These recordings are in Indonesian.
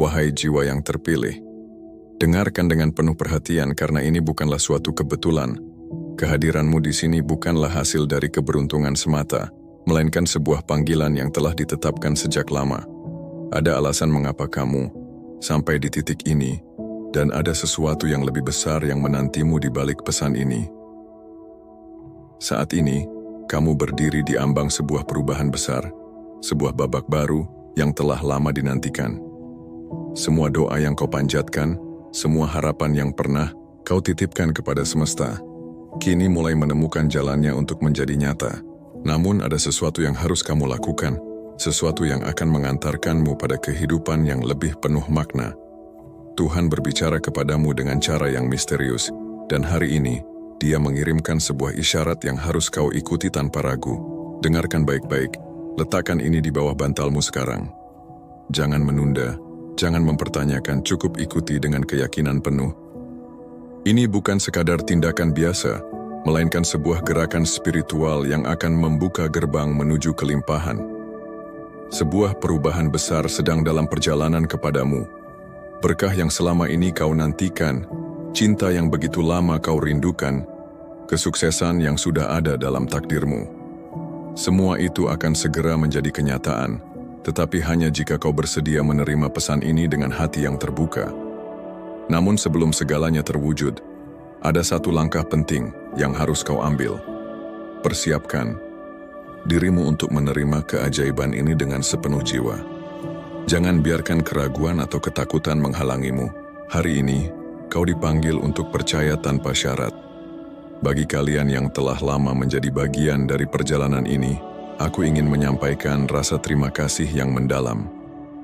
wahai jiwa yang terpilih. Dengarkan dengan penuh perhatian karena ini bukanlah suatu kebetulan. Kehadiranmu di sini bukanlah hasil dari keberuntungan semata, melainkan sebuah panggilan yang telah ditetapkan sejak lama. Ada alasan mengapa kamu sampai di titik ini, dan ada sesuatu yang lebih besar yang menantimu di balik pesan ini. Saat ini, kamu berdiri di ambang sebuah perubahan besar, sebuah babak baru yang telah lama dinantikan. Semua doa yang kau panjatkan, semua harapan yang pernah kau titipkan kepada semesta, kini mulai menemukan jalannya untuk menjadi nyata. Namun ada sesuatu yang harus kamu lakukan, sesuatu yang akan mengantarkanmu pada kehidupan yang lebih penuh makna. Tuhan berbicara kepadamu dengan cara yang misterius, dan hari ini, Dia mengirimkan sebuah isyarat yang harus kau ikuti tanpa ragu. Dengarkan baik-baik, letakkan ini di bawah bantalmu sekarang. Jangan menunda, jangan mempertanyakan, cukup ikuti dengan keyakinan penuh. Ini bukan sekadar tindakan biasa, melainkan sebuah gerakan spiritual yang akan membuka gerbang menuju kelimpahan. Sebuah perubahan besar sedang dalam perjalanan kepadamu. Berkah yang selama ini kau nantikan, cinta yang begitu lama kau rindukan, kesuksesan yang sudah ada dalam takdirmu. Semua itu akan segera menjadi kenyataan, tetapi hanya jika kau bersedia menerima pesan ini dengan hati yang terbuka. Namun sebelum segalanya terwujud, ada satu langkah penting yang harus kau ambil. Persiapkan dirimu untuk menerima keajaiban ini dengan sepenuh jiwa. Jangan biarkan keraguan atau ketakutan menghalangimu. Hari ini, kau dipanggil untuk percaya tanpa syarat. Bagi kalian yang telah lama menjadi bagian dari perjalanan ini, aku ingin menyampaikan rasa terima kasih yang mendalam.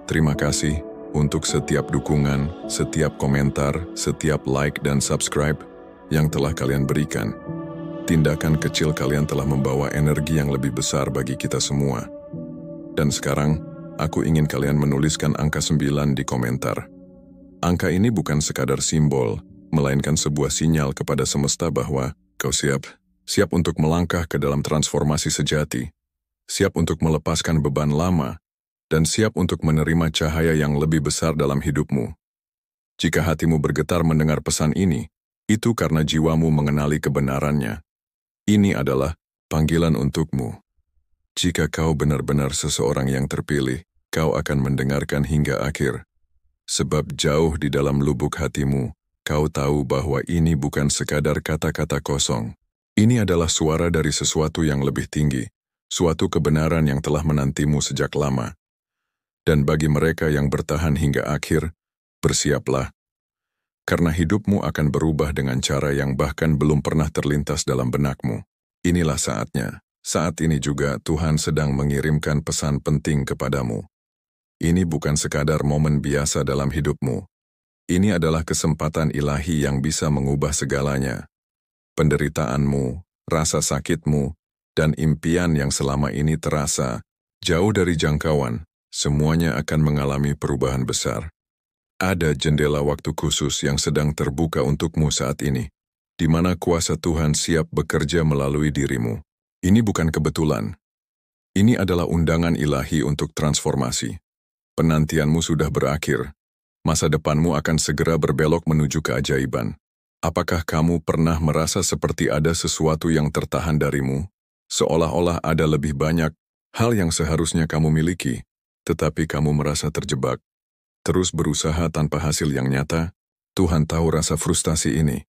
Terima kasih untuk setiap dukungan, setiap komentar, setiap like dan subscribe yang telah kalian berikan. Tindakan kecil kalian telah membawa energi yang lebih besar bagi kita semua. Dan sekarang, aku ingin kalian menuliskan angka 9 di komentar. Angka ini bukan sekadar simbol, melainkan sebuah sinyal kepada semesta bahwa kau siap untuk melangkah ke dalam transformasi sejati, siap untuk melepaskan beban lama, dan siap untuk menerima cahaya yang lebih besar dalam hidupmu. Jika hatimu bergetar mendengar pesan ini, itu karena jiwamu mengenali kebenarannya. Ini adalah panggilan untukmu. Jika kau benar-benar seseorang yang terpilih, kau akan mendengarkan hingga akhir. Sebab jauh di dalam lubuk hatimu, kau tahu bahwa ini bukan sekadar kata-kata kosong. Ini adalah suara dari sesuatu yang lebih tinggi, suatu kebenaran yang telah menantimu sejak lama. Dan bagi mereka yang bertahan hingga akhir, bersiaplah. Karena hidupmu akan berubah dengan cara yang bahkan belum pernah terlintas dalam benakmu. Inilah saatnya. Saat ini juga Tuhan sedang mengirimkan pesan penting kepadamu. Ini bukan sekadar momen biasa dalam hidupmu. Ini adalah kesempatan ilahi yang bisa mengubah segalanya. Penderitaanmu, rasa sakitmu, dan impian yang selama ini terasa jauh dari jangkauan, semuanya akan mengalami perubahan besar. Ada jendela waktu khusus yang sedang terbuka untukmu saat ini, di mana kuasa Tuhan siap bekerja melalui dirimu. Ini bukan kebetulan. Ini adalah undangan ilahi untuk transformasi. Penantianmu sudah berakhir. Masa depanmu akan segera berbelok menuju keajaiban. Apakah kamu pernah merasa seperti ada sesuatu yang tertahan darimu? Seolah-olah ada lebih banyak hal yang seharusnya kamu miliki, tetapi kamu merasa terjebak. Terus berusaha tanpa hasil yang nyata. Tuhan tahu rasa frustasi ini.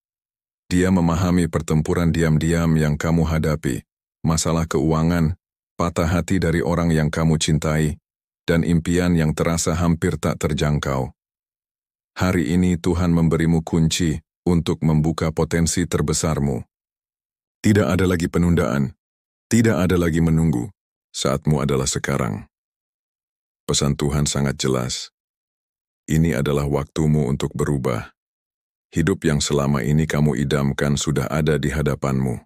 Dia memahami pertempuran diam-diam yang kamu hadapi, masalah keuangan, patah hati dari orang yang kamu cintai, dan impian yang terasa hampir tak terjangkau. Hari ini Tuhan memberimu kunci untuk membuka potensi terbesarmu. Tidak ada lagi penundaan, tidak ada lagi menunggu. Saatmu adalah sekarang. Pesan Tuhan sangat jelas. Ini adalah waktumu untuk berubah. Hidup yang selama ini kamu idamkan sudah ada di hadapanmu.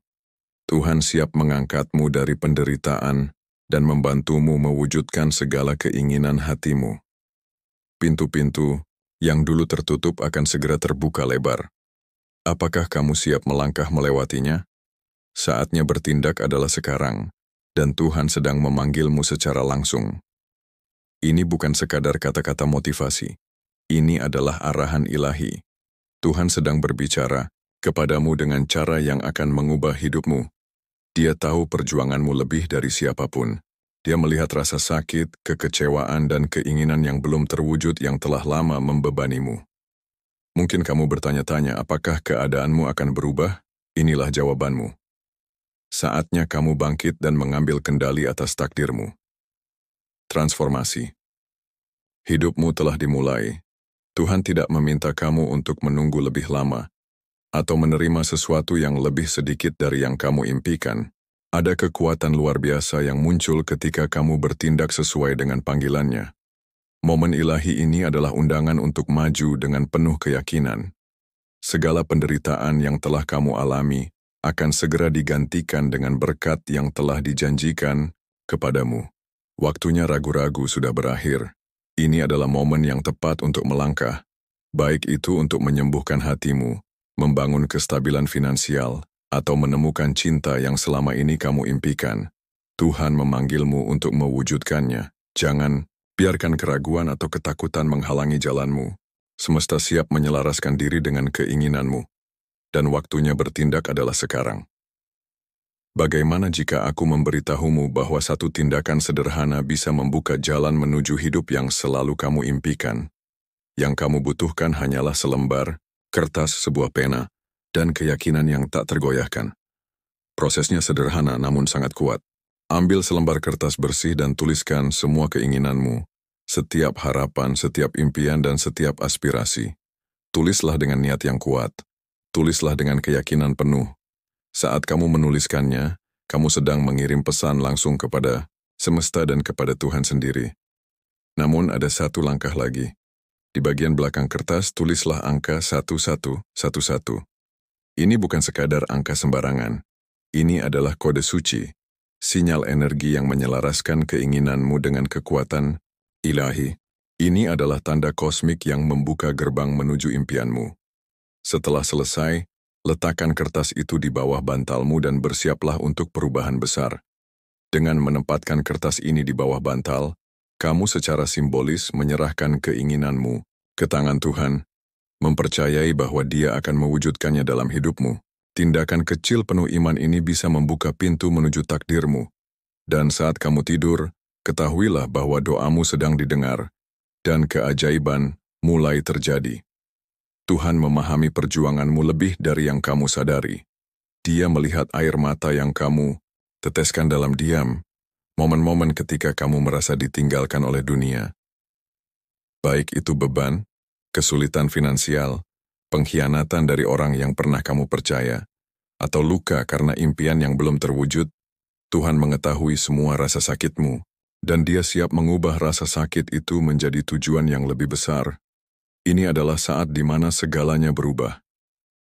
Tuhan siap mengangkatmu dari penderitaan dan membantumu mewujudkan segala keinginan hatimu. Pintu-pintu yang dulu tertutup akan segera terbuka lebar. Apakah kamu siap melangkah melewatinya? Saatnya bertindak adalah sekarang, dan Tuhan sedang memanggilmu secara langsung. Ini bukan sekadar kata-kata motivasi. Ini adalah arahan ilahi. Tuhan sedang berbicara kepadamu dengan cara yang akan mengubah hidupmu. Dia tahu perjuanganmu lebih dari siapapun. Dia melihat rasa sakit, kekecewaan, dan keinginan yang belum terwujud yang telah lama membebanimu. Mungkin kamu bertanya-tanya, apakah keadaanmu akan berubah? Inilah jawabanmu. Saatnya kamu bangkit dan mengambil kendali atas takdirmu. Transformasi. Hidupmu telah dimulai. Tuhan tidak meminta kamu untuk menunggu lebih lama, atau menerima sesuatu yang lebih sedikit dari yang kamu impikan. Ada kekuatan luar biasa yang muncul ketika kamu bertindak sesuai dengan panggilannya. Momen ilahi ini adalah undangan untuk maju dengan penuh keyakinan. Segala penderitaan yang telah kamu alami akan segera digantikan dengan berkat yang telah dijanjikan kepadamu. Waktunya ragu-ragu sudah berakhir. Ini adalah momen yang tepat untuk melangkah, baik itu untuk menyembuhkan hatimu, membangun kestabilan finansial, atau menemukan cinta yang selama ini kamu impikan. Tuhan memanggilmu untuk mewujudkannya. Jangan biarkan keraguan atau ketakutan menghalangi jalanmu. Semesta siap menyelaraskan diri dengan keinginanmu, dan waktunya bertindak adalah sekarang. Bagaimana jika aku memberitahumu bahwa satu tindakan sederhana bisa membuka jalan menuju hidup yang selalu kamu impikan? Yang kamu butuhkan hanyalah selembar, kertas, sebuah pena, dan keyakinan yang tak tergoyahkan. Prosesnya sederhana namun sangat kuat. Ambil selembar kertas bersih dan tuliskan semua keinginanmu, setiap harapan, setiap impian, dan setiap aspirasi. Tulislah dengan niat yang kuat. Tulislah dengan keyakinan penuh. Saat kamu menuliskannya, kamu sedang mengirim pesan langsung kepada semesta dan kepada Tuhan sendiri. Namun ada satu langkah lagi. Di bagian belakang kertas tulislah angka 1111. Ini bukan sekadar angka sembarangan. Ini adalah kode suci, sinyal energi yang menyelaraskan keinginanmu dengan kekuatan ilahi. Ini adalah tanda kosmik yang membuka gerbang menuju impianmu. Setelah selesai, letakkan kertas itu di bawah bantalmu dan bersiaplah untuk perubahan besar. Dengan menempatkan kertas ini di bawah bantal, kamu secara simbolis menyerahkan keinginanmu ke tangan Tuhan, mempercayai bahwa Dia akan mewujudkannya dalam hidupmu. Tindakan kecil penuh iman ini bisa membuka pintu menuju takdirmu. Dan saat kamu tidur, ketahuilah bahwa doamu sedang didengar, dan keajaiban mulai terjadi. Tuhan memahami perjuanganmu lebih dari yang kamu sadari. Dia melihat air mata yang kamu teteskan dalam diam, momen-momen ketika kamu merasa ditinggalkan oleh dunia. Baik itu beban, kesulitan finansial, pengkhianatan dari orang yang pernah kamu percaya, atau luka karena impian yang belum terwujud, Tuhan mengetahui semua rasa sakitmu, dan Dia siap mengubah rasa sakit itu menjadi tujuan yang lebih besar. Ini adalah saat di mana segalanya berubah.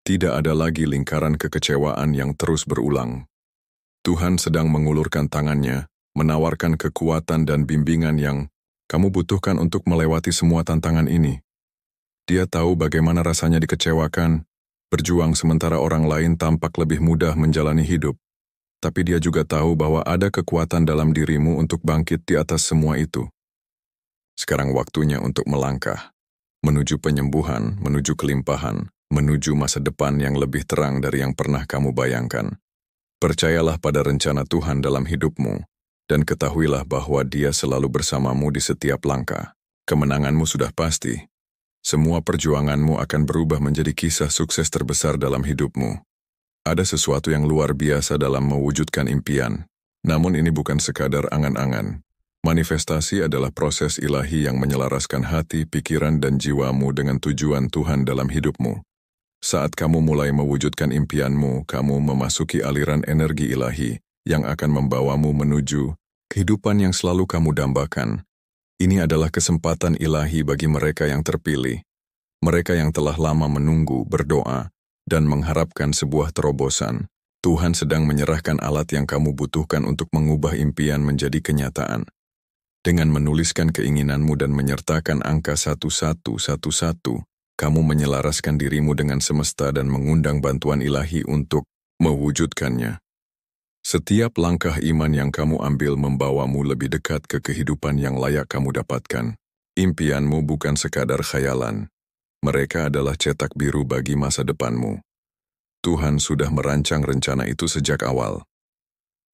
Tidak ada lagi lingkaran kekecewaan yang terus berulang. Tuhan sedang mengulurkan tangannya, menawarkan kekuatan dan bimbingan yang kamu butuhkan untuk melewati semua tantangan ini. Dia tahu bagaimana rasanya dikecewakan, berjuang sementara orang lain tampak lebih mudah menjalani hidup. Tapi Dia juga tahu bahwa ada kekuatan dalam dirimu untuk bangkit di atas semua itu. Sekarang waktunya untuk melangkah, menuju penyembuhan, menuju kelimpahan, menuju masa depan yang lebih terang dari yang pernah kamu bayangkan. Percayalah pada rencana Tuhan dalam hidupmu, dan ketahuilah bahwa Dia selalu bersamamu di setiap langkah. Kemenanganmu sudah pasti. Semua perjuanganmu akan berubah menjadi kisah sukses terbesar dalam hidupmu. Ada sesuatu yang luar biasa dalam mewujudkan impian. Namun ini bukan sekadar angan-angan. Manifestasi adalah proses ilahi yang menyelaraskan hati, pikiran, dan jiwamu dengan tujuan Tuhan dalam hidupmu. Saat kamu mulai mewujudkan impianmu, kamu memasuki aliran energi ilahi yang akan membawamu menuju kehidupan yang selalu kamu dambakan. Ini adalah kesempatan ilahi bagi mereka yang terpilih, mereka yang telah lama menunggu, berdoa, dan mengharapkan sebuah terobosan. Tuhan sedang menyerahkan alat yang kamu butuhkan untuk mengubah impian menjadi kenyataan. Dengan menuliskan keinginanmu dan menyertakan angka 1111, kamu menyelaraskan dirimu dengan semesta dan mengundang bantuan ilahi untuk mewujudkannya. Setiap langkah iman yang kamu ambil membawamu lebih dekat ke kehidupan yang layak kamu dapatkan. Impianmu bukan sekadar khayalan. Mereka adalah cetak biru bagi masa depanmu. Tuhan sudah merancang rencana itu sejak awal.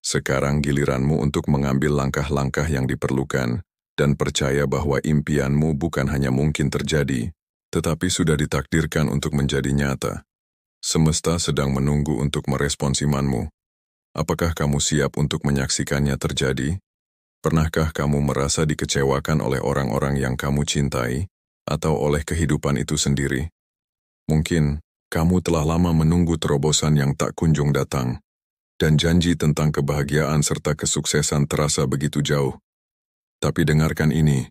Sekarang giliranmu untuk mengambil langkah-langkah yang diperlukan dan percaya bahwa impianmu bukan hanya mungkin terjadi, tetapi sudah ditakdirkan untuk menjadi nyata. Semesta sedang menunggu untuk merespons imanmu. Apakah kamu siap untuk menyaksikannya terjadi? Pernahkah kamu merasa dikecewakan oleh orang-orang yang kamu cintai atau oleh kehidupan itu sendiri? Mungkin kamu telah lama menunggu terobosan yang tak kunjung datang, dan janji tentang kebahagiaan serta kesuksesan terasa begitu jauh. Tapi dengarkan ini,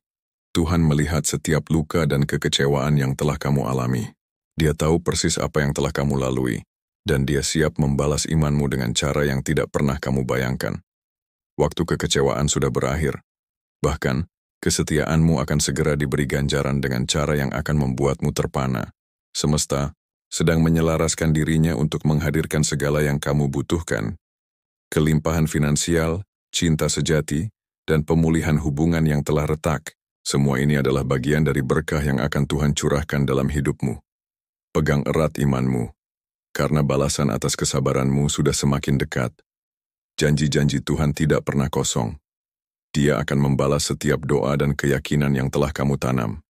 Tuhan melihat setiap luka dan kekecewaan yang telah kamu alami. Dia tahu persis apa yang telah kamu lalui, dan Dia siap membalas imanmu dengan cara yang tidak pernah kamu bayangkan. Waktu kekecewaan sudah berakhir. Bahkan, kesetiaanmu akan segera diberi ganjaran dengan cara yang akan membuatmu terpana. Semesta sedang menyelaraskan dirinya untuk menghadirkan segala yang kamu butuhkan. Kelimpahan finansial, cinta sejati, dan pemulihan hubungan yang telah retak. Semua ini adalah bagian dari berkah yang akan Tuhan curahkan dalam hidupmu. Pegang erat imanmu, karena balasan atas kesabaranmu sudah semakin dekat. Janji-janji Tuhan tidak pernah kosong. Dia akan membalas setiap doa dan keyakinan yang telah kamu tanam.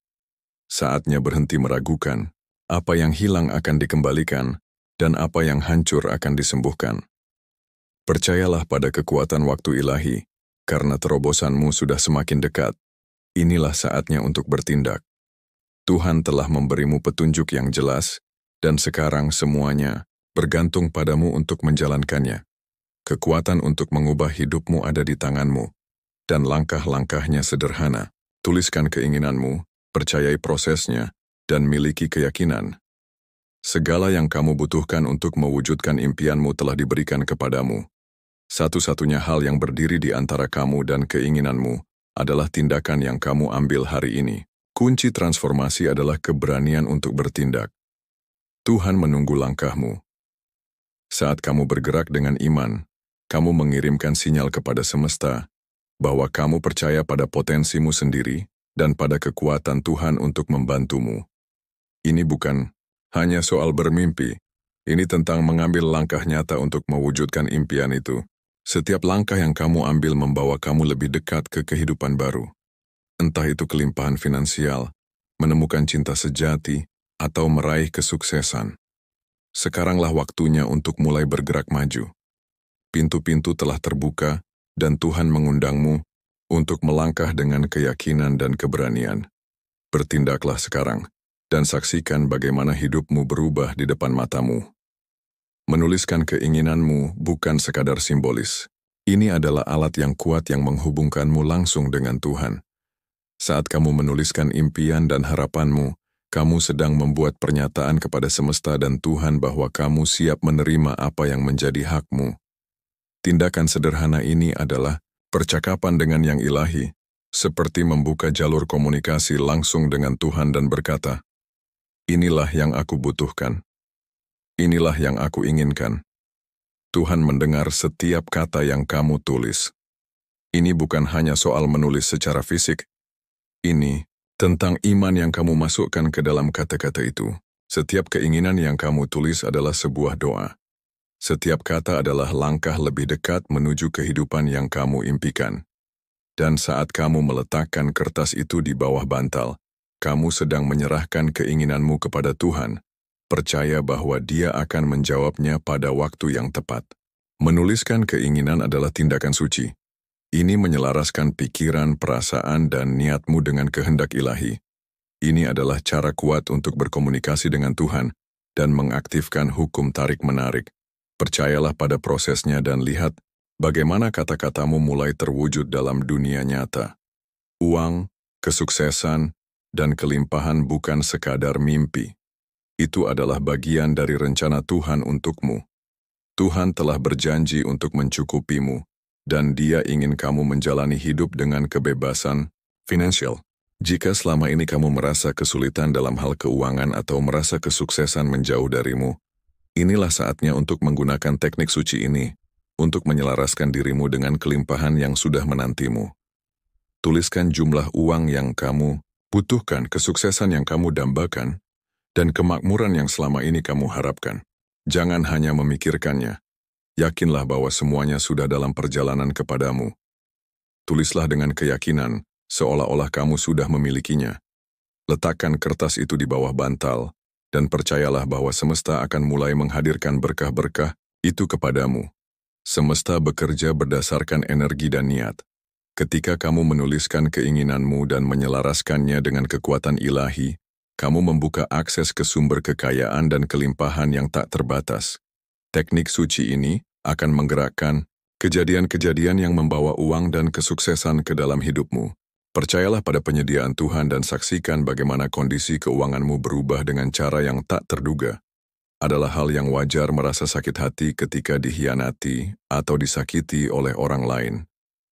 Saatnya berhenti meragukan. Apa yang hilang akan dikembalikan, dan apa yang hancur akan disembuhkan. Percayalah pada kekuatan waktu ilahi, karena terobosanmu sudah semakin dekat. Inilah saatnya untuk bertindak. Tuhan telah memberimu petunjuk yang jelas, dan sekarang semuanya bergantung padamu untuk menjalankannya. Kekuatan untuk mengubah hidupmu ada di tanganmu, dan langkah-langkahnya sederhana. Tuliskan keinginanmu, percayai prosesnya, dan miliki keyakinan. Segala yang kamu butuhkan untuk mewujudkan impianmu telah diberikan kepadamu. Satu-satunya hal yang berdiri di antara kamu dan keinginanmu adalah tindakan yang kamu ambil hari ini. Kunci transformasi adalah keberanian untuk bertindak. Tuhan menunggu langkahmu. Saat kamu bergerak dengan iman, kamu mengirimkan sinyal kepada semesta bahwa kamu percaya pada potensimu sendiri dan pada kekuatan Tuhan untuk membantumu. Ini bukan hanya soal bermimpi, ini tentang mengambil langkah nyata untuk mewujudkan impian itu. Setiap langkah yang kamu ambil membawa kamu lebih dekat ke kehidupan baru. Entah itu kelimpahan finansial, menemukan cinta sejati, atau meraih kesuksesan. Sekaranglah waktunya untuk mulai bergerak maju. Pintu-pintu telah terbuka, dan Tuhan mengundangmu untuk melangkah dengan keyakinan dan keberanian. Bertindaklah sekarang, dan saksikan bagaimana hidupmu berubah di depan matamu. Menuliskan keinginanmu bukan sekadar simbolis. Ini adalah alat yang kuat yang menghubungkanmu langsung dengan Tuhan. Saat kamu menuliskan impian dan harapanmu, kamu sedang membuat pernyataan kepada semesta dan Tuhan bahwa kamu siap menerima apa yang menjadi hakmu. Tindakan sederhana ini adalah percakapan dengan yang ilahi, seperti membuka jalur komunikasi langsung dengan Tuhan dan berkata, "Inilah yang aku butuhkan. Inilah yang aku inginkan." Tuhan mendengar setiap kata yang kamu tulis. Ini bukan hanya soal menulis secara fisik. Ini tentang iman yang kamu masukkan ke dalam kata-kata itu. Setiap keinginan yang kamu tulis adalah sebuah doa. Setiap kata adalah langkah lebih dekat menuju kehidupan yang kamu impikan. Dan saat kamu meletakkan kertas itu di bawah bantal, kamu sedang menyerahkan keinginanmu kepada Tuhan. Percaya bahwa Dia akan menjawabnya pada waktu yang tepat. Menuliskan keinginan adalah tindakan suci. Ini menyelaraskan pikiran, perasaan, dan niatmu dengan kehendak ilahi. Ini adalah cara kuat untuk berkomunikasi dengan Tuhan dan mengaktifkan hukum tarik-menarik. Percayalah pada prosesnya dan lihat bagaimana kata-katamu mulai terwujud dalam dunia nyata. Uang, kesuksesan, dan kelimpahan bukan sekadar mimpi. Itu adalah bagian dari rencana Tuhan untukmu. Tuhan telah berjanji untuk mencukupimu, dan Dia ingin kamu menjalani hidup dengan kebebasan finansial. Jika selama ini kamu merasa kesulitan dalam hal keuangan atau merasa kesuksesan menjauh darimu, inilah saatnya untuk menggunakan teknik suci ini untuk menyelaraskan dirimu dengan kelimpahan yang sudah menantimu. Tuliskan jumlah uang yang kamu butuhkan kesuksesan yang kamu dambakan dan kemakmuran yang selama ini kamu harapkan. Jangan hanya memikirkannya. Yakinlah bahwa semuanya sudah dalam perjalanan kepadamu. Tulislah dengan keyakinan, seolah-olah kamu sudah memilikinya. Letakkan kertas itu di bawah bantal, dan percayalah bahwa semesta akan mulai menghadirkan berkah-berkah itu kepadamu. Semesta bekerja berdasarkan energi dan niat. Ketika kamu menuliskan keinginanmu dan menyelaraskannya dengan kekuatan ilahi, kamu membuka akses ke sumber kekayaan dan kelimpahan yang tak terbatas. Teknik suci ini akan menggerakkan kejadian-kejadian yang membawa uang dan kesuksesan ke dalam hidupmu. Percayalah pada penyediaan Tuhan dan saksikan bagaimana kondisi keuanganmu berubah dengan cara yang tak terduga. Adalah hal yang wajar merasa sakit hati ketika dikhianati atau disakiti oleh orang lain.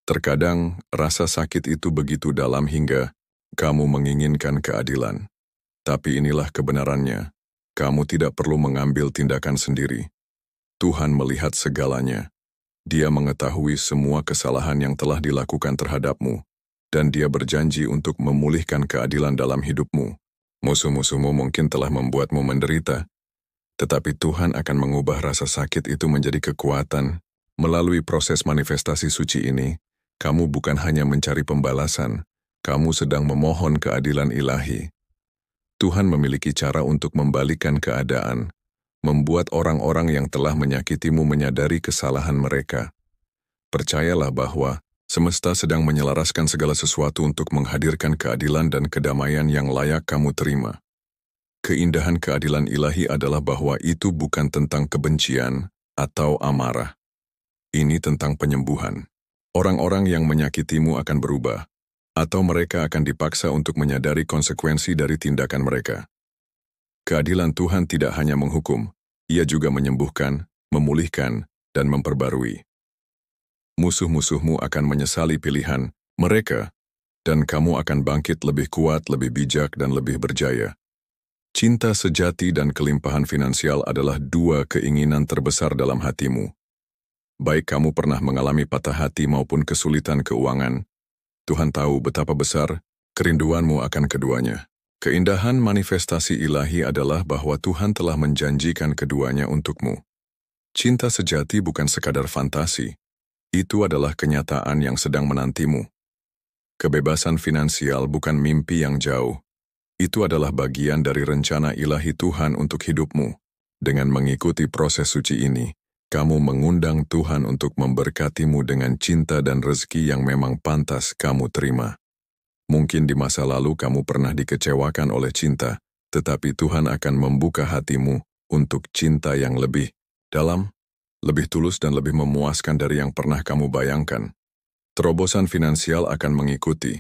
Terkadang, rasa sakit itu begitu dalam hingga kamu menginginkan keadilan. Tapi inilah kebenarannya, kamu tidak perlu mengambil tindakan sendiri. Tuhan melihat segalanya. Dia mengetahui semua kesalahan yang telah dilakukan terhadapmu, dan Dia berjanji untuk memulihkan keadilan dalam hidupmu. Musuh-musuhmu mungkin telah membuatmu menderita, tetapi Tuhan akan mengubah rasa sakit itu menjadi kekuatan. Melalui proses manifestasi suci ini, kamu bukan hanya mencari pembalasan, kamu sedang memohon keadilan ilahi. Tuhan memiliki cara untuk membalikkan keadaan, membuat orang-orang yang telah menyakitimu menyadari kesalahan mereka. Percayalah bahwa semesta sedang menyelaraskan segala sesuatu untuk menghadirkan keadilan dan kedamaian yang layak kamu terima. Keindahan keadilan ilahi adalah bahwa itu bukan tentang kebencian atau amarah. Ini tentang penyembuhan. Orang-orang yang menyakitimu akan berubah, atau mereka akan dipaksa untuk menyadari konsekuensi dari tindakan mereka. Keadilan Tuhan tidak hanya menghukum, Ia juga menyembuhkan, memulihkan, dan memperbarui. Musuh-musuhmu akan menyesali pilihan mereka, dan kamu akan bangkit lebih kuat, lebih bijak, dan lebih berjaya. Cinta sejati dan kelimpahan finansial adalah dua keinginan terbesar dalam hatimu. Baik kamu pernah mengalami patah hati maupun kesulitan keuangan, Tuhan tahu betapa besar kerinduanmu akan keduanya. Keindahan manifestasi ilahi adalah bahwa Tuhan telah menjanjikan keduanya untukmu. Cinta sejati bukan sekadar fantasi, itu adalah kenyataan yang sedang menantimu. Kebebasan finansial bukan mimpi yang jauh, itu adalah bagian dari rencana ilahi Tuhan untuk hidupmu. Dengan mengikuti proses suci ini, kamu mengundang Tuhan untuk memberkatimu dengan cinta dan rezeki yang memang pantas kamu terima. Mungkin di masa lalu kamu pernah dikecewakan oleh cinta, tetapi Tuhan akan membuka hatimu untuk cinta yang lebih dalam, lebih tulus dan lebih memuaskan dari yang pernah kamu bayangkan. Terobosan finansial akan mengikuti,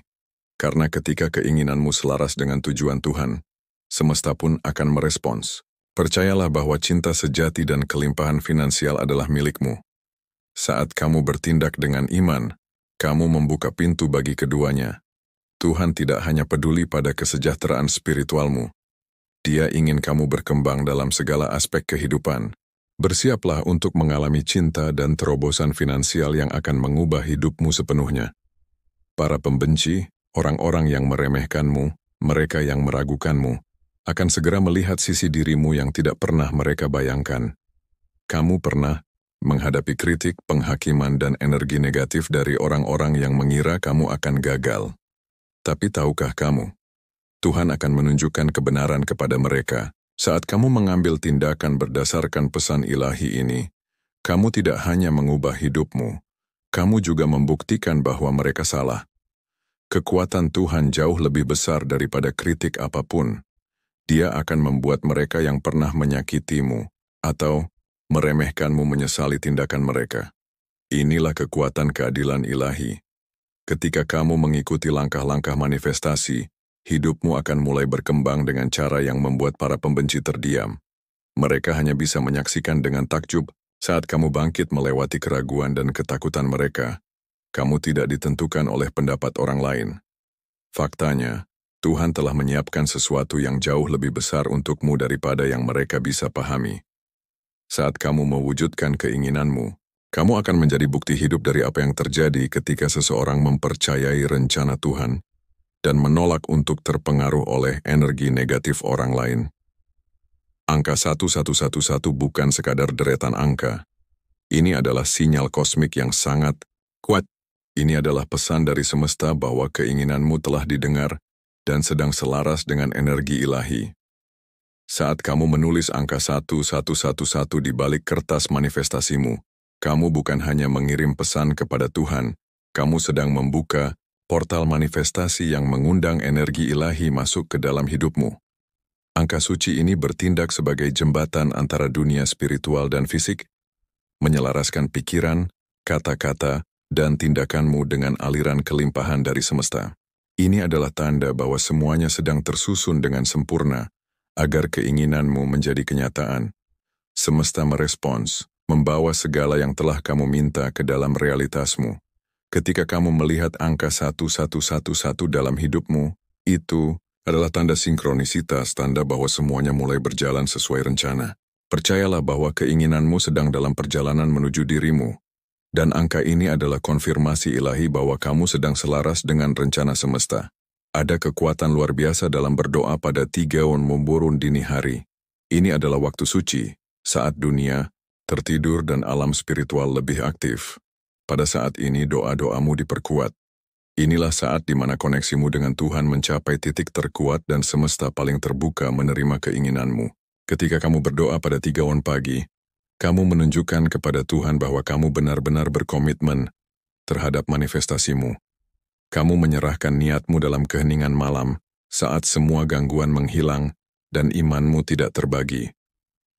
karena ketika keinginanmu selaras dengan tujuan Tuhan, semesta pun akan merespons. Percayalah bahwa cinta sejati dan kelimpahan finansial adalah milikmu. Saat kamu bertindak dengan iman, kamu membuka pintu bagi keduanya. Tuhan tidak hanya peduli pada kesejahteraan spiritualmu. Dia ingin kamu berkembang dalam segala aspek kehidupan. Bersiaplah untuk mengalami cinta dan terobosan finansial yang akan mengubah hidupmu sepenuhnya. Para pembenci, orang-orang yang meremehkanmu, mereka yang meragukanmu, akan segera melihat sisi dirimu yang tidak pernah mereka bayangkan. Kamu pernah menghadapi kritik, penghakiman, dan energi negatif dari orang-orang yang mengira kamu akan gagal. Tapi tahukah kamu, Tuhan akan menunjukkan kebenaran kepada mereka. Saat kamu mengambil tindakan berdasarkan pesan ilahi ini, kamu tidak hanya mengubah hidupmu, kamu juga membuktikan bahwa mereka salah. Kekuatan Tuhan jauh lebih besar daripada kritik apapun. Dia akan membuat mereka yang pernah menyakitimu atau meremehkanmu menyesali tindakan mereka. Inilah kekuatan keadilan ilahi. Ketika kamu mengikuti langkah-langkah manifestasi, hidupmu akan mulai berkembang dengan cara yang membuat para pembenci terdiam. Mereka hanya bisa menyaksikan dengan takjub saat kamu bangkit melewati keraguan dan ketakutan mereka. Kamu tidak ditentukan oleh pendapat orang lain. Faktanya, Tuhan telah menyiapkan sesuatu yang jauh lebih besar untukmu daripada yang mereka bisa pahami. Saat kamu mewujudkan keinginanmu, kamu akan menjadi bukti hidup dari apa yang terjadi ketika seseorang mempercayai rencana Tuhan. dan menolak untuk terpengaruh oleh energi negatif orang lain. Angka 1111 bukan sekadar deretan angka. Ini adalah sinyal kosmik yang sangat kuat. Ini adalah pesan dari semesta bahwa keinginanmu telah didengar dan sedang selaras dengan energi ilahi. Saat kamu menulis angka 1111 di balik kertas manifestasimu, kamu bukan hanya mengirim pesan kepada Tuhan, kamu sedang membuka portal manifestasi yang mengundang energi ilahi masuk ke dalam hidupmu. Angka suci ini bertindak sebagai jembatan antara dunia spiritual dan fisik, menyelaraskan pikiran, kata-kata, dan tindakanmu dengan aliran kelimpahan dari semesta. Ini adalah tanda bahwa semuanya sedang tersusun dengan sempurna, agar keinginanmu menjadi kenyataan. Semesta merespons, membawa segala yang telah kamu minta ke dalam realitasmu. Ketika kamu melihat angka 1111 dalam hidupmu, itu adalah tanda sinkronisitas, tanda bahwa semuanya mulai berjalan sesuai rencana. Percayalah bahwa keinginanmu sedang dalam perjalanan menuju dirimu, dan angka ini adalah konfirmasi ilahi bahwa kamu sedang selaras dengan rencana semesta. Ada kekuatan luar biasa dalam berdoa pada 3 Memburun dini hari. Ini adalah waktu suci, saat dunia tertidur dan alam spiritual lebih aktif. Pada saat ini doa-doamu diperkuat. Inilah saat di mana koneksimu dengan Tuhan mencapai titik terkuat dan semesta paling terbuka menerima keinginanmu. Ketika kamu berdoa pada 3 pagi, kamu menunjukkan kepada Tuhan bahwa kamu benar-benar berkomitmen terhadap manifestasimu. Kamu menyerahkan niatmu dalam keheningan malam saat semua gangguan menghilang dan imanmu tidak terbagi.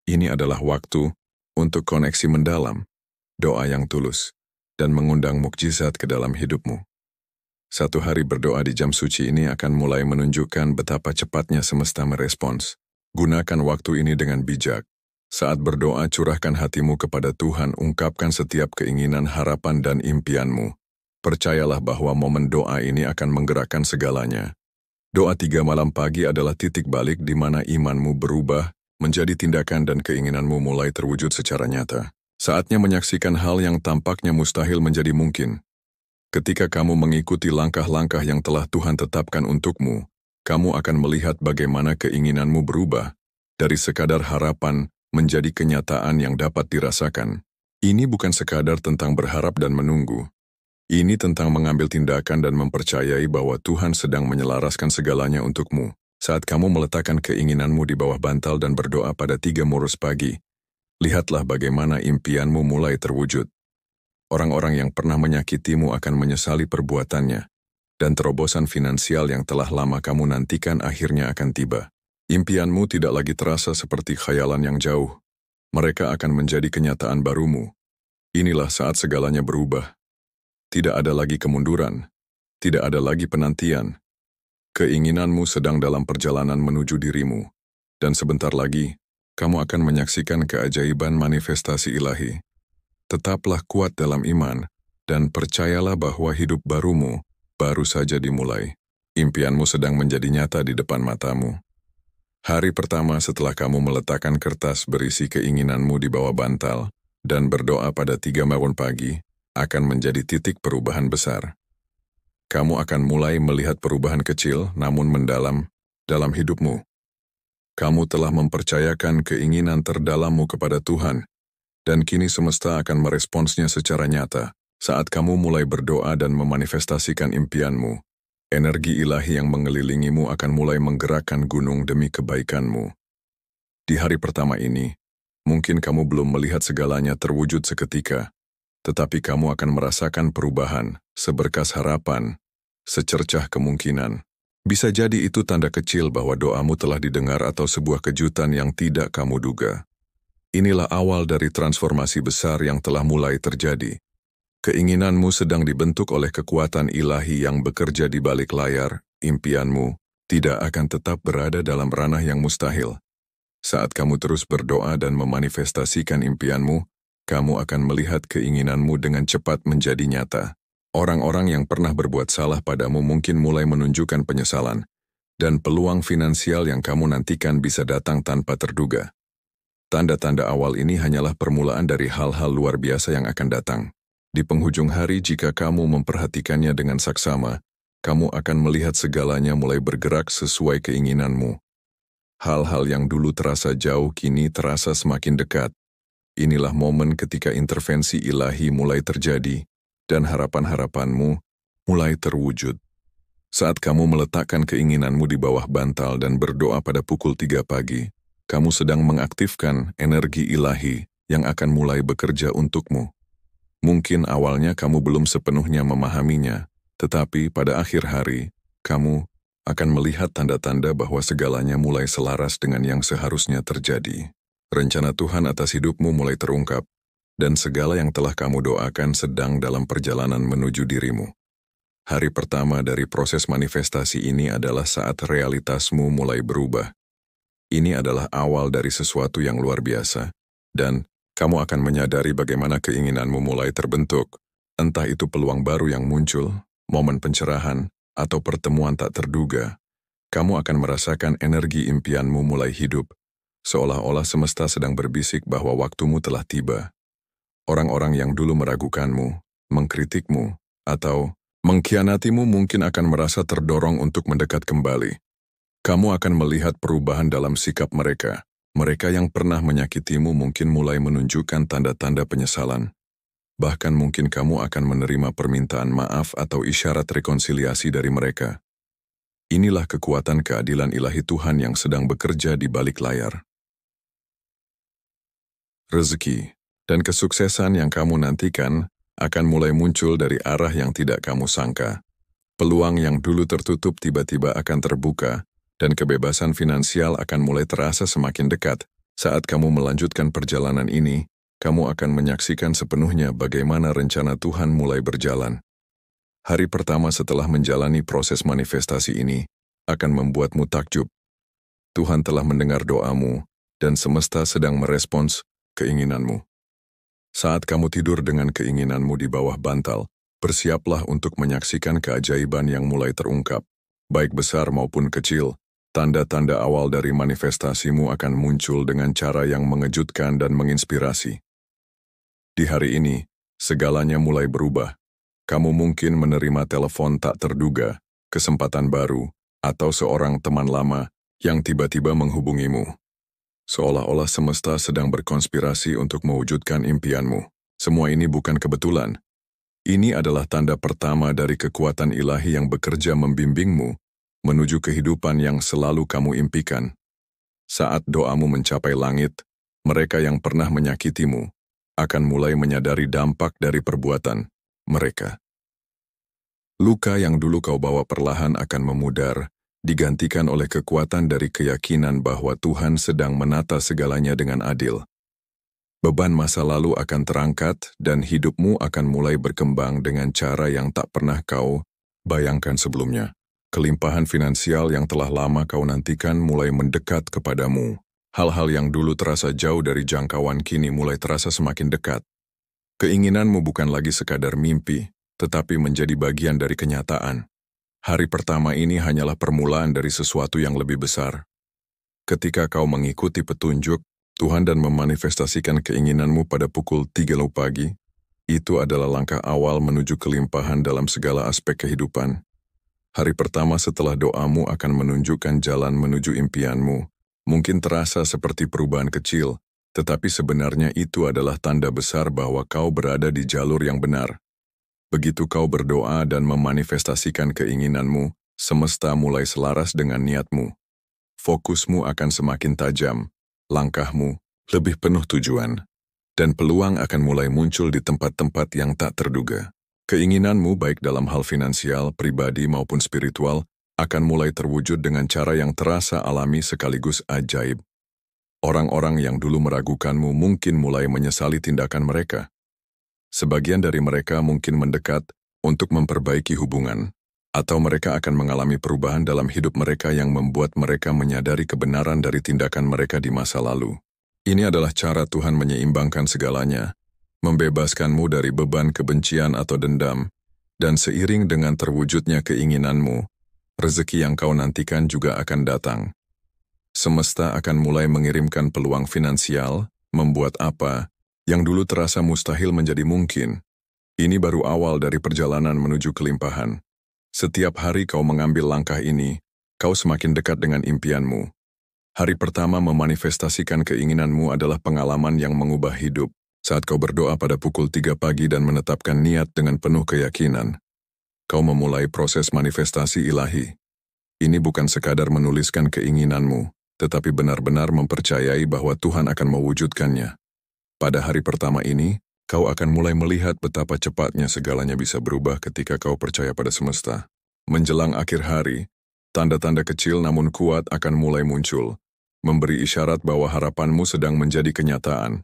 Ini adalah waktu untuk koneksi mendalam, doa yang tulus, dan mengundang mukjizat ke dalam hidupmu. Satu hari berdoa di jam suci ini akan mulai menunjukkan betapa cepatnya semesta merespons. Gunakan waktu ini dengan bijak. Saat berdoa, curahkan hatimu kepada Tuhan, ungkapkan setiap keinginan, harapan, dan impianmu. Percayalah bahwa momen doa ini akan menggerakkan segalanya. Doa 3 malam pagi adalah titik balik di mana imanmu berubah menjadi tindakan dan keinginanmu mulai terwujud secara nyata. Saatnya menyaksikan hal yang tampaknya mustahil menjadi mungkin. Ketika kamu mengikuti langkah-langkah yang telah Tuhan tetapkan untukmu, kamu akan melihat bagaimana keinginanmu berubah dari sekadar harapan menjadi kenyataan yang dapat dirasakan. Ini bukan sekadar tentang berharap dan menunggu. Ini tentang mengambil tindakan dan mempercayai bahwa Tuhan sedang menyelaraskan segalanya untukmu. Saat kamu meletakkan keinginanmu di bawah bantal dan berdoa pada 3 pagi, lihatlah bagaimana impianmu mulai terwujud. Orang-orang yang pernah menyakitimu akan menyesali perbuatannya, dan terobosan finansial yang telah lama kamu nantikan akhirnya akan tiba. Impianmu tidak lagi terasa seperti khayalan yang jauh. Mereka akan menjadi kenyataan barumu. Inilah saat segalanya berubah. Tidak ada lagi kemunduran, tidak ada lagi penantian. Keinginanmu sedang dalam perjalanan menuju dirimu, dan sebentar lagi, kamu akan menyaksikan keajaiban manifestasi ilahi. Tetaplah kuat dalam iman, dan percayalah bahwa hidup barumu baru saja dimulai. Impianmu sedang menjadi nyata di depan matamu. Hari pertama setelah kamu meletakkan kertas berisi keinginanmu di bawah bantal, dan berdoa pada 3 pagi, akan menjadi titik perubahan besar. Kamu akan mulai melihat perubahan kecil namun mendalam dalam hidupmu. Kamu telah mempercayakan keinginan terdalammu kepada Tuhan, dan kini semesta akan meresponsnya secara nyata. Saat kamu mulai berdoa dan memanifestasikan impianmu, energi ilahi yang mengelilingimu akan mulai menggerakkan gunung demi kebaikanmu. Di hari pertama ini, mungkin kamu belum melihat segalanya terwujud seketika, tetapi kamu akan merasakan perubahan, seberkas harapan, secercah kemungkinan. Bisa jadi itu tanda kecil bahwa doamu telah didengar atau sebuah kejutan yang tidak kamu duga. Inilah awal dari transformasi besar yang telah mulai terjadi. Keinginanmu sedang dibentuk oleh kekuatan ilahi yang bekerja di balik layar. Impianmu tidak akan tetap berada dalam ranah yang mustahil. Saat kamu terus berdoa dan memanifestasikan impianmu, kamu akan melihat keinginanmu dengan cepat menjadi nyata. Orang-orang yang pernah berbuat salah padamu mungkin mulai menunjukkan penyesalan, dan peluang finansial yang kamu nantikan bisa datang tanpa terduga. Tanda-tanda awal ini hanyalah permulaan dari hal-hal luar biasa yang akan datang. Di penghujung hari, jika kamu memperhatikannya dengan saksama, kamu akan melihat segalanya mulai bergerak sesuai keinginanmu. Hal-hal yang dulu terasa jauh kini terasa semakin dekat. Inilah momen ketika intervensi ilahi mulai terjadi dan harapan-harapanmu mulai terwujud. Saat kamu meletakkan keinginanmu di bawah bantal dan berdoa pada pukul 3 pagi, kamu sedang mengaktifkan energi ilahi yang akan mulai bekerja untukmu. Mungkin awalnya kamu belum sepenuhnya memahaminya, tetapi pada akhir hari, kamu akan melihat tanda-tanda bahwa segalanya mulai selaras dengan yang seharusnya terjadi. Rencana Tuhan atas hidupmu mulai terungkap, dan segala yang telah kamu doakan sedang dalam perjalanan menuju dirimu. Hari pertama dari proses manifestasi ini adalah saat realitasmu mulai berubah. Ini adalah awal dari sesuatu yang luar biasa, dan kamu akan menyadari bagaimana keinginanmu mulai terbentuk, entah itu peluang baru yang muncul, momen pencerahan, atau pertemuan tak terduga. Kamu akan merasakan energi impianmu mulai hidup, seolah-olah semesta sedang berbisik bahwa waktumu telah tiba. Orang-orang yang dulu meragukanmu, mengkritikmu, atau mengkhianatimu mungkin akan merasa terdorong untuk mendekat kembali. Kamu akan melihat perubahan dalam sikap mereka. Mereka yang pernah menyakitimu mungkin mulai menunjukkan tanda-tanda penyesalan. Bahkan mungkin kamu akan menerima permintaan maaf atau isyarat rekonsiliasi dari mereka. Inilah kekuatan keadilan ilahi Tuhan yang sedang bekerja di balik layar. Rezeki dan kesuksesan yang kamu nantikan akan mulai muncul dari arah yang tidak kamu sangka. Peluang yang dulu tertutup tiba-tiba akan terbuka, dan kebebasan finansial akan mulai terasa semakin dekat. Saat kamu melanjutkan perjalanan ini, kamu akan menyaksikan sepenuhnya bagaimana rencana Tuhan mulai berjalan. Hari pertama setelah menjalani proses manifestasi ini akan membuatmu takjub. Tuhan telah mendengar doamu, dan semesta sedang merespons keinginanmu. Saat kamu tidur dengan keinginanmu di bawah bantal, bersiaplah untuk menyaksikan keajaiban yang mulai terungkap. Baik besar maupun kecil, tanda-tanda awal dari manifestasimu akan muncul dengan cara yang mengejutkan dan menginspirasi. Di hari ini, segalanya mulai berubah. Kamu mungkin menerima telepon tak terduga, kesempatan baru, atau seorang teman lama yang tiba-tiba menghubungimu. Seolah-olah semesta sedang berkonspirasi untuk mewujudkan impianmu. Semua ini bukan kebetulan. Ini adalah tanda pertama dari kekuatan ilahi yang bekerja membimbingmu menuju kehidupan yang selalu kamu impikan. Saat doamu mencapai langit, mereka yang pernah menyakitimu akan mulai menyadari dampak dari perbuatan mereka. Luka yang dulu kau bawa perlahan akan memudar, digantikan oleh kekuatan dari keyakinan bahwa Tuhan sedang menata segalanya dengan adil. Beban masa lalu akan terangkat dan hidupmu akan mulai berkembang dengan cara yang tak pernah kau bayangkan sebelumnya. Kelimpahan finansial yang telah lama kau nantikan mulai mendekat kepadamu. Hal-hal yang dulu terasa jauh dari jangkauan kini mulai terasa semakin dekat. Keinginanmu bukan lagi sekadar mimpi, tetapi menjadi bagian dari kenyataan. Hari pertama ini hanyalah permulaan dari sesuatu yang lebih besar. Ketika kau mengikuti petunjuk Tuhan dan memanifestasikan keinginanmu pada pukul 3 pagi, itu adalah langkah awal menuju kelimpahan dalam segala aspek kehidupan. Hari pertama setelah doamu akan menunjukkan jalan menuju impianmu. Mungkin terasa seperti perubahan kecil, tetapi sebenarnya itu adalah tanda besar bahwa kau berada di jalur yang benar. Begitu kau berdoa dan memanifestasikan keinginanmu, semesta mulai selaras dengan niatmu. Fokusmu akan semakin tajam, langkahmu lebih penuh tujuan, dan peluang akan mulai muncul di tempat-tempat yang tak terduga. Keinginanmu baik dalam hal finansial, pribadi maupun spiritual akan mulai terwujud dengan cara yang terasa alami sekaligus ajaib. Orang-orang yang dulu meragukanmu mungkin mulai menyesali tindakan mereka. Sebagian dari mereka mungkin mendekat untuk memperbaiki hubungan, atau mereka akan mengalami perubahan dalam hidup mereka yang membuat mereka menyadari kebenaran dari tindakan mereka di masa lalu. Ini adalah cara Tuhan menyeimbangkan segalanya, membebaskanmu dari beban kebencian atau dendam, dan seiring dengan terwujudnya keinginanmu, rezeki yang kau nantikan juga akan datang. Semesta akan mulai mengirimkan peluang finansial, membuat apa yang dulu terasa mustahil menjadi mungkin. Ini baru awal dari perjalanan menuju kelimpahan. Setiap hari kau mengambil langkah ini, kau semakin dekat dengan impianmu. Hari pertama memanifestasikan keinginanmu adalah pengalaman yang mengubah hidup. Saat kau berdoa pada pukul 3 pagi dan menetapkan niat dengan penuh keyakinan, kau memulai proses manifestasi ilahi. Ini bukan sekadar menuliskan keinginanmu, tetapi benar-benar mempercayai bahwa Tuhan akan mewujudkannya. Pada hari pertama ini, kau akan mulai melihat betapa cepatnya segalanya bisa berubah ketika kau percaya pada semesta. Menjelang akhir hari, tanda-tanda kecil namun kuat akan mulai muncul, memberi isyarat bahwa harapanmu sedang menjadi kenyataan.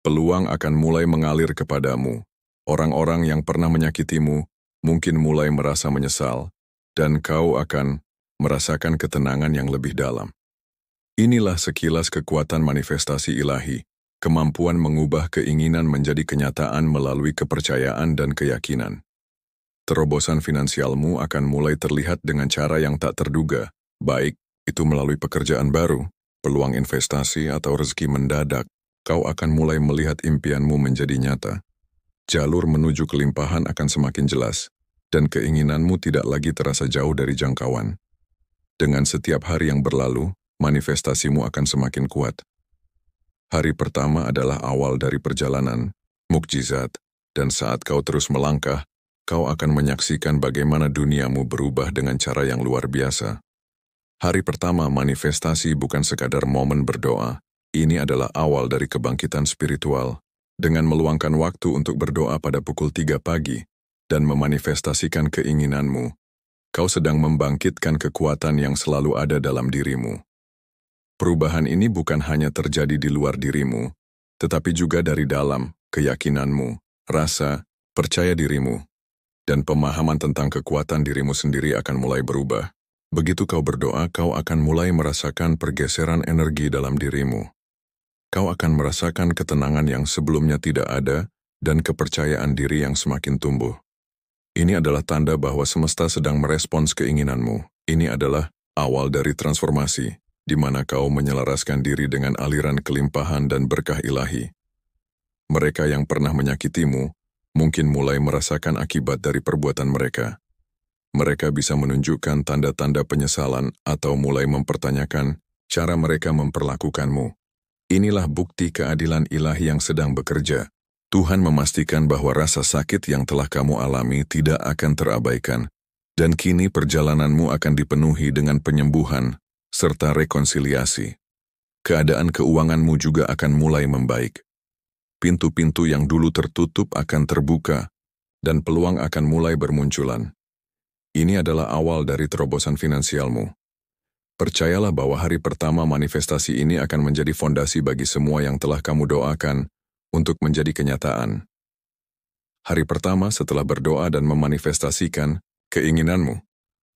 Peluang akan mulai mengalir kepadamu. Orang-orang yang pernah menyakitimu mungkin mulai merasa menyesal, dan kau akan merasakan ketenangan yang lebih dalam. Inilah sekilas kekuatan manifestasi ilahi, kemampuan mengubah keinginan menjadi kenyataan melalui kepercayaan dan keyakinan. Terobosan finansialmu akan mulai terlihat dengan cara yang tak terduga, baik itu melalui pekerjaan baru, peluang investasi atau rezeki mendadak. Kau akan mulai melihat impianmu menjadi nyata. Jalur menuju kelimpahan akan semakin jelas, dan keinginanmu tidak lagi terasa jauh dari jangkauan. Dengan setiap hari yang berlalu, manifestasimu akan semakin kuat. Hari pertama adalah awal dari perjalanan, mukjizat, dan saat kau terus melangkah, kau akan menyaksikan bagaimana duniamu berubah dengan cara yang luar biasa. Hari pertama manifestasi bukan sekadar momen berdoa, ini adalah awal dari kebangkitan spiritual. Dengan meluangkan waktu untuk berdoa pada pukul 3 pagi dan memanifestasikan keinginanmu, kau sedang membangkitkan kekuatan yang selalu ada dalam dirimu. Perubahan ini bukan hanya terjadi di luar dirimu, tetapi juga dari dalam, keyakinanmu, rasa, percaya dirimu, dan pemahaman tentang kekuatan dirimu sendiri akan mulai berubah. Begitu kau berdoa, kau akan mulai merasakan pergeseran energi dalam dirimu. Kau akan merasakan ketenangan yang sebelumnya tidak ada dan kepercayaan diri yang semakin tumbuh. Ini adalah tanda bahwa semesta sedang merespons keinginanmu. Ini adalah awal dari transformasi, di mana kau menyelaraskan diri dengan aliran kelimpahan dan berkah ilahi. Mereka yang pernah menyakitimu mungkin mulai merasakan akibat dari perbuatan mereka. Mereka bisa menunjukkan tanda-tanda penyesalan atau mulai mempertanyakan cara mereka memperlakukanmu. Inilah bukti keadilan ilahi yang sedang bekerja. Tuhan memastikan bahwa rasa sakit yang telah kamu alami tidak akan terabaikan, dan kini perjalananmu akan dipenuhi dengan penyembuhan serta rekonsiliasi. Keadaan keuanganmu juga akan mulai membaik. Pintu-pintu yang dulu tertutup akan terbuka, dan peluang akan mulai bermunculan. Ini adalah awal dari terobosan finansialmu. Percayalah bahwa hari pertama manifestasi ini akan menjadi fondasi bagi semua yang telah kamu doakan untuk menjadi kenyataan. Hari pertama setelah berdoa dan memanifestasikan keinginanmu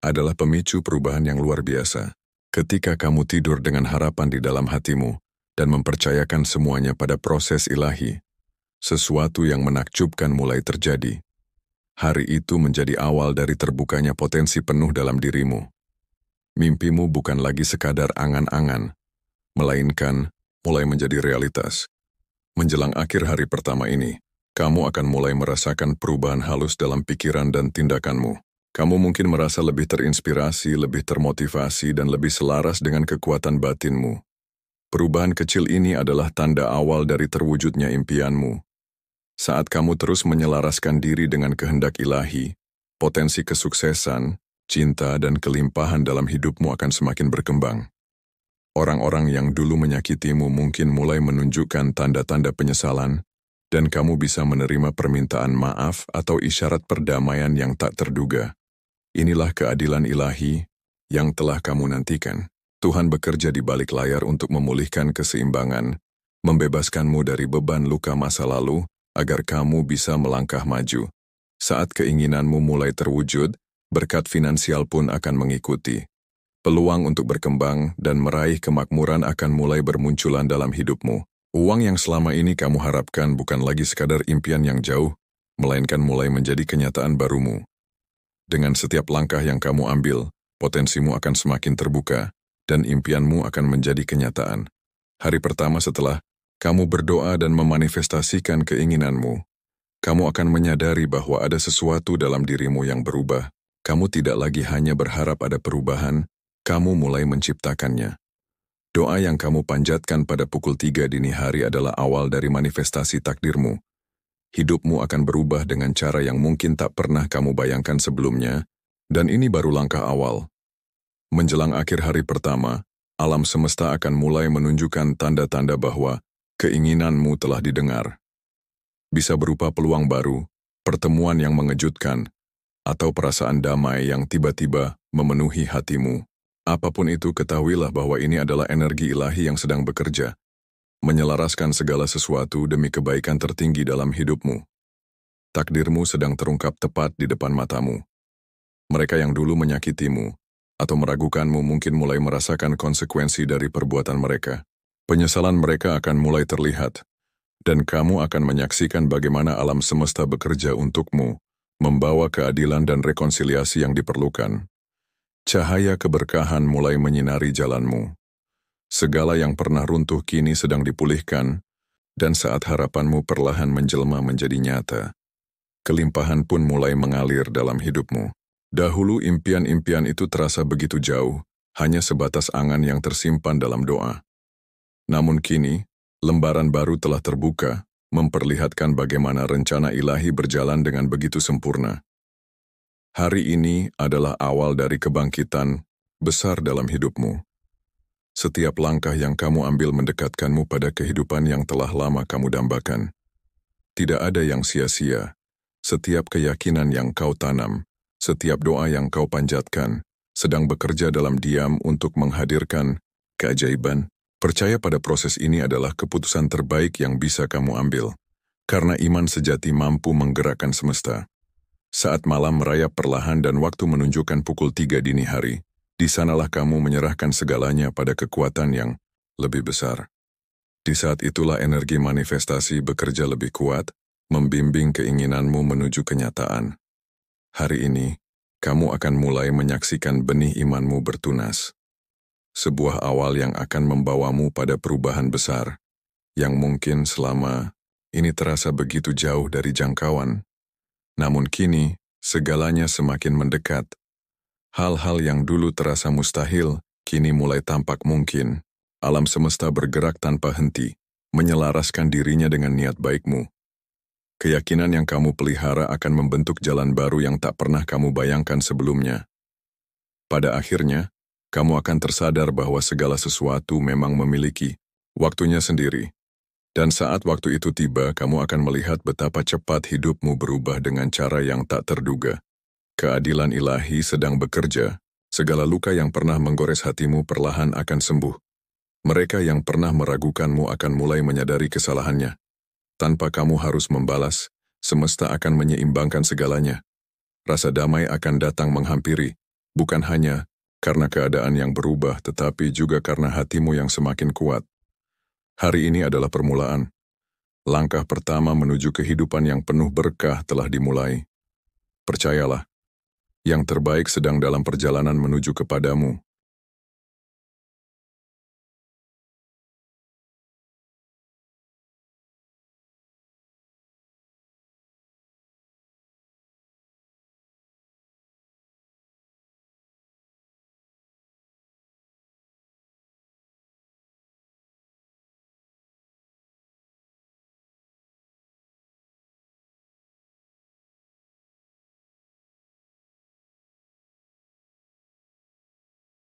adalah pemicu perubahan yang luar biasa. Ketika kamu tidur dengan harapan di dalam hatimu, dan mempercayakan semuanya pada proses ilahi, sesuatu yang menakjubkan mulai terjadi. Hari itu menjadi awal dari terbukanya potensi penuh dalam dirimu. Mimpimu bukan lagi sekadar angan-angan, melainkan mulai menjadi realitas. Menjelang akhir hari pertama ini, kamu akan mulai merasakan perubahan halus dalam pikiran dan tindakanmu. Kamu mungkin merasa lebih terinspirasi, lebih termotivasi, dan lebih selaras dengan kekuatan batinmu. Perubahan kecil ini adalah tanda awal dari terwujudnya impianmu. Saat kamu terus menyelaraskan diri dengan kehendak ilahi, potensi kesuksesan, cinta, dan kelimpahan dalam hidupmu akan semakin berkembang. Orang-orang yang dulu menyakitimu mungkin mulai menunjukkan tanda-tanda penyesalan, dan kamu bisa menerima permintaan maaf atau isyarat perdamaian yang tak terduga. Inilah keadilan ilahi yang telah kamu nantikan. Tuhan bekerja di balik layar untuk memulihkan keseimbangan, membebaskanmu dari beban luka masa lalu, agar kamu bisa melangkah maju. Saat keinginanmu mulai terwujud, berkat finansial pun akan mengikuti. Peluang untuk berkembang dan meraih kemakmuran akan mulai bermunculan dalam hidupmu. Uang yang selama ini kamu harapkan bukan lagi sekadar impian yang jauh, melainkan mulai menjadi kenyataan barumu. Dengan setiap langkah yang kamu ambil, potensimu akan semakin terbuka, dan impianmu akan menjadi kenyataan. Hari pertama setelah kamu berdoa dan memanifestasikan keinginanmu, kamu akan menyadari bahwa ada sesuatu dalam dirimu yang berubah. Kamu tidak lagi hanya berharap ada perubahan, kamu mulai menciptakannya. Doa yang kamu panjatkan pada pukul 3 dini hari adalah awal dari manifestasi takdirmu. Hidupmu akan berubah dengan cara yang mungkin tak pernah kamu bayangkan sebelumnya, dan ini baru langkah awal. Menjelang akhir hari pertama, alam semesta akan mulai menunjukkan tanda-tanda bahwa keinginanmu telah didengar. Bisa berupa peluang baru, pertemuan yang mengejutkan, atau perasaan damai yang tiba-tiba memenuhi hatimu. Apapun itu, ketahuilah bahwa ini adalah energi ilahi yang sedang bekerja, menyelaraskan segala sesuatu demi kebaikan tertinggi dalam hidupmu. Takdirmu sedang terungkap tepat di depan matamu. Mereka yang dulu menyakitimu atau meragukanmu mungkin mulai merasakan konsekuensi dari perbuatan mereka. Penyesalan mereka akan mulai terlihat, dan kamu akan menyaksikan bagaimana alam semesta bekerja untukmu, membawa keadilan dan rekonsiliasi yang diperlukan. Cahaya keberkahan mulai menyinari jalanmu. Segala yang pernah runtuh kini sedang dipulihkan, dan saat harapanmu perlahan menjelma menjadi nyata, kelimpahan pun mulai mengalir dalam hidupmu. Dahulu impian-impian itu terasa begitu jauh, hanya sebatas angan yang tersimpan dalam doa. Namun kini, lembaran baru telah terbuka, memperlihatkan bagaimana rencana ilahi berjalan dengan begitu sempurna. Hari ini adalah awal dari kebangkitan besar dalam hidupmu. Setiap langkah yang kamu ambil mendekatkanmu pada kehidupan yang telah lama kamu dambakan. Tidak ada yang sia-sia. Setiap keyakinan yang kau tanam, setiap doa yang kau panjatkan, sedang bekerja dalam diam untuk menghadirkan keajaiban. Percaya pada proses ini adalah keputusan terbaik yang bisa kamu ambil, karena iman sejati mampu menggerakkan semesta. Saat malam merayap perlahan dan waktu menunjukkan pukul 3 dini hari, di sanalah kamu menyerahkan segalanya pada kekuatan yang lebih besar. Di saat itulah energi manifestasi bekerja lebih kuat, membimbing keinginanmu menuju kenyataan. Hari ini, kamu akan mulai menyaksikan benih imanmu bertunas. Sebuah awal yang akan membawamu pada perubahan besar, yang mungkin selama ini terasa begitu jauh dari jangkauan. Namun kini, segalanya semakin mendekat. Hal-hal yang dulu terasa mustahil, kini mulai tampak mungkin. Alam semesta bergerak tanpa henti, menyelaraskan dirinya dengan niat baikmu. Keyakinan yang kamu pelihara akan membentuk jalan baru yang tak pernah kamu bayangkan sebelumnya. Pada akhirnya, kamu akan tersadar bahwa segala sesuatu memang memiliki waktunya sendiri. Dan saat waktu itu tiba, kamu akan melihat betapa cepat hidupmu berubah dengan cara yang tak terduga. Keadilan ilahi sedang bekerja. Segala luka yang pernah menggores hatimu perlahan akan sembuh. Mereka yang pernah meragukanmu akan mulai menyadari kesalahannya. Tanpa kamu harus membalas, semesta akan menyeimbangkan segalanya. Rasa damai akan datang menghampiri, bukan hanya karena keadaan yang berubah, tetapi juga karena hatimu yang semakin kuat. Hari ini adalah permulaan. Langkah pertama menuju kehidupan yang penuh berkah telah dimulai. Percayalah, yang terbaik sedang dalam perjalanan menuju kepadamu.